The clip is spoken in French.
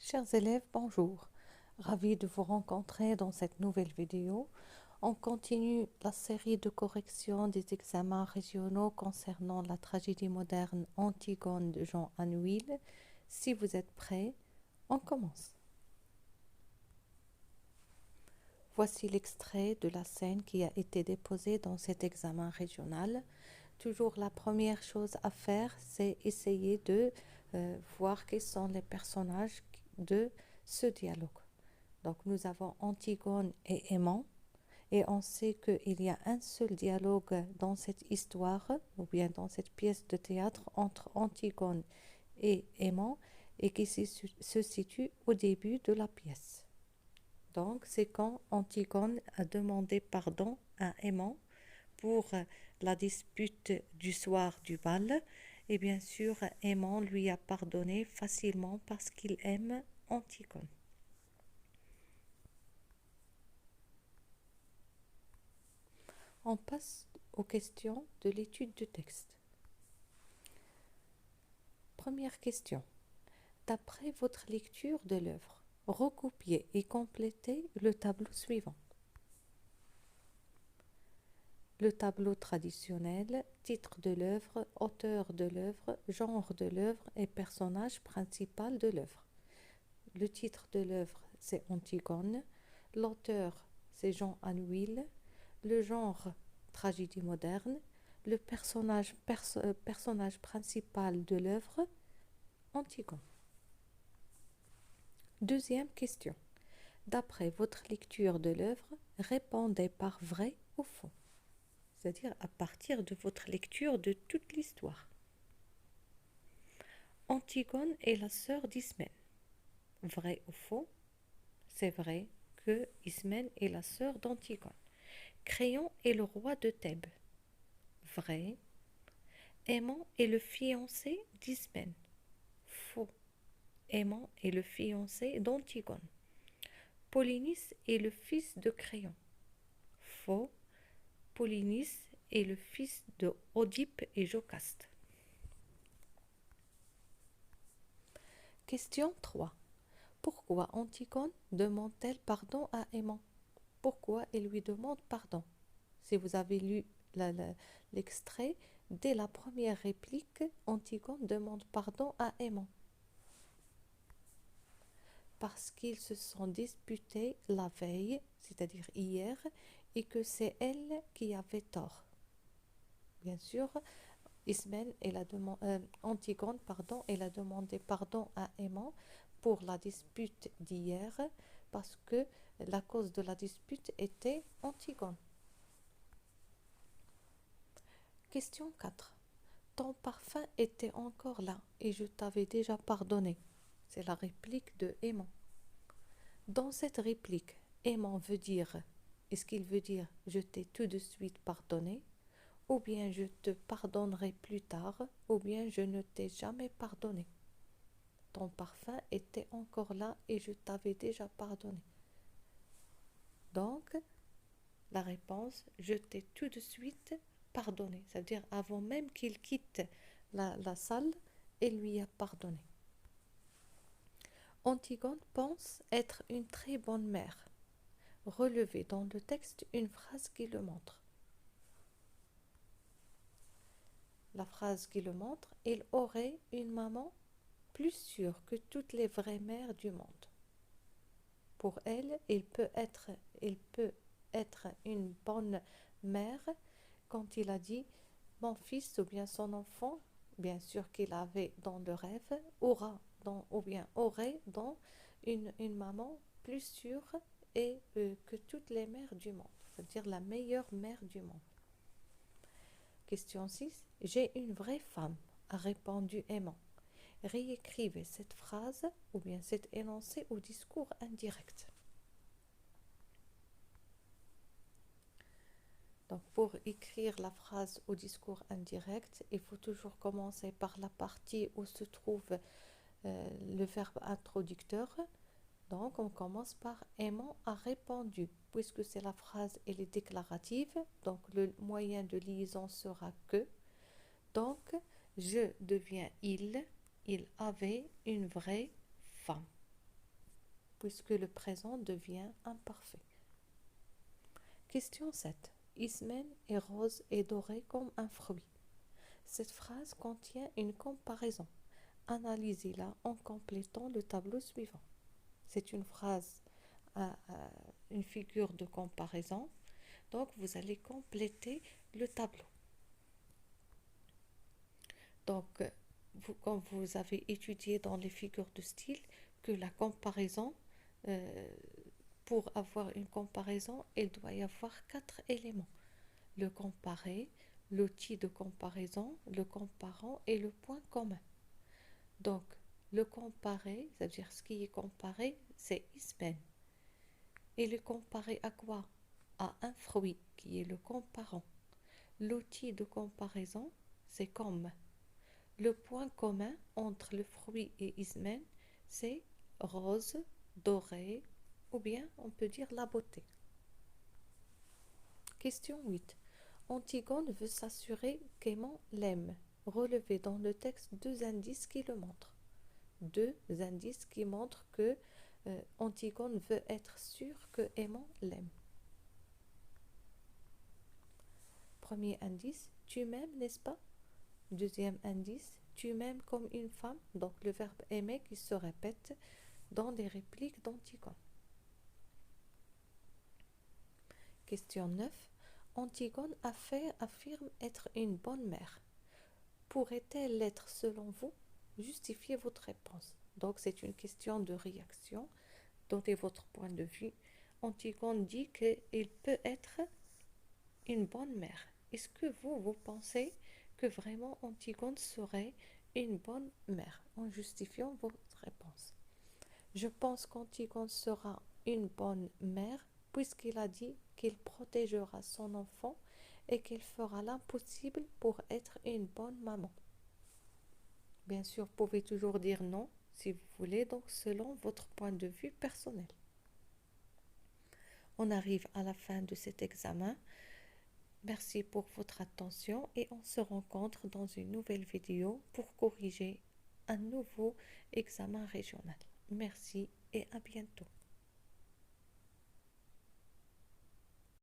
Chers élèves, bonjour. Ravi de vous rencontrer dans cette nouvelle vidéo. On continue la série de corrections des examens régionaux concernant la tragédie moderne Antigone de Jean Anouilh. Si vous êtes prêts, on commence. Voici l'extrait de la scène qui a été déposée dans cet examen régional. Toujours la première chose à faire, c'est essayer de voir quels sont les personnages de ce dialogue. Donc nous avons Antigone et Aimant, et on sait qu'il y a un seul dialogue dans cette histoire, ou bien dans cette pièce de théâtre, entre Antigone et Aimant, et qui se situe au début de la pièce. Donc c'est quand Antigone a demandé pardon à Aimant pour la dispute du soir du bal, et bien sûr Aimant lui a pardonné facilement parce qu'il aime Antigone. On passe aux questions de l'étude de texte. Première question. D'après votre lecture de l'œuvre, recopiez et complétez le tableau suivant. Le tableau traditionnel, titre de l'œuvre, auteur de l'œuvre, genre de l'œuvre et personnage principal de l'œuvre. Le titre de l'œuvre, c'est Antigone. L'auteur, c'est Jean Anouilh. Le genre, tragédie moderne. Le personnage principal de l'œuvre, Antigone. Deuxième question. D'après votre lecture de l'œuvre, répondez par vrai ou faux. C'est-à-dire à partir de votre lecture de toute l'histoire. Antigone est la sœur d'Ismène. Vrai ou faux? C'est vrai que Ismène est la sœur d'Antigone. Créon est le roi de Thèbes. Vrai. Aimant est le fiancé d'Ismène. Faux. Aimant est le fiancé d'Antigone. Polynice est le fils de Créon. Faux. Polynice est le fils de Oedipe et Jocaste. Question 3. Pourquoi Antigone demande-t-elle pardon à Aimant? Pourquoi elle lui demande pardon? Si vous avez lu l'extrait, dès la première réplique, Antigone demande pardon à Aimant. Parce qu'ils se sont disputés la veille, c'est-à-dire hier, et que c'est elle qui avait tort. Bien sûr, Antigone elle a demandé pardon à Aimant pour la dispute d'hier, parce que la cause de la dispute était Antigone. Question 4. Ton parfum était encore là et je t'avais déjà pardonné. C'est la réplique de Aimant. Dans cette réplique, Aimant veut dire, est-ce qu'il veut dire je t'ai tout de suite pardonné, ou bien je te pardonnerai plus tard, ou bien je ne t'ai jamais pardonné. Ton parfum était encore là et je t'avais déjà pardonné. Donc, la réponse, je t'ai tout de suite pardonné. C'est-à-dire avant même qu'il quitte la salle, elle lui a pardonné. Antigone pense être une très bonne mère. Relevez dans le texte une phrase qui le montre. La phrase qui le montre, il aurait une maman plus sûre que toutes les vraies mères du monde. Pour elle, il peut être une bonne mère quand il a dit mon fils ou bien son enfant, bien sûr qu'il avait dans le rêve, aurait dans une maman plus sûre et que toutes les mères du monde, c'est-à-dire la meilleure mère du monde. Question 6. J'ai une vraie femme, a répondu Aimant. Réécrivez cette phrase ou bien cet énoncé au discours indirect. Donc pour écrire la phrase au discours indirect, il faut toujours commencer par la partie où se trouve le verbe introducteur. Donc on commence par Aimant a répondu, puisque c'est la phrase, elle est déclarative, donc le moyen de liaison sera que. Donc je deviens il avait une vraie femme. puisque le présent devient imparfait. Question 7. Ismène est rose et doré comme un fruit. Cette phrase contient une comparaison. Analysez-la en complétant le tableau suivant. C'est une phrase, une figure de comparaison. Donc, vous allez compléter le tableau. Donc, comme vous avez étudié dans les figures de style, que la comparaison, pour avoir une comparaison, il doit y avoir 4 éléments. Le comparé, l'outil de comparaison, le comparant et le point commun. Donc, le comparé, c'est-à-dire ce qui est comparé, c'est ismen. Et le comparé à quoi? À un fruit, qui est le comparant. L'outil de comparaison, c'est comme. Le point commun entre le fruit et ismen, c'est rose, doré, ou bien on peut dire la beauté. Question 8. Antigone veut s'assurer qu'Aimant l'aime. Relevez dans le texte 2 indices qui le montrent. 2 indices qui montrent que Antigone veut être sûre que Aimant l'aime. Premier indice, tu m'aimes, n'est-ce pas? Deuxième indice, tu m'aimes comme une femme, donc le verbe aimer qui se répète dans les répliques d'Antigone. Question 9. Antigone affirme être une bonne mère. Pourrait-elle l'être selon vous? Justifiez votre réponse. Donc c'est une question de réaction. Donnez votre point de vue. Antigone dit qu'il peut être une bonne mère. Est-ce que vous pensez que vraiment Antigone serait une bonne mère en justifiant votre réponse? Je pense qu'Antigone sera une bonne mère puisqu'il a dit qu'il protégera son enfant et qu'il fera l'impossible pour être une bonne maman. Bien sûr, vous pouvez toujours dire non si vous voulez, donc selon votre point de vue personnel. On arrive à la fin de cet examen. Merci pour votre attention et on se rencontre dans une nouvelle vidéo pour corriger un nouveau examen régional. Merci et à bientôt.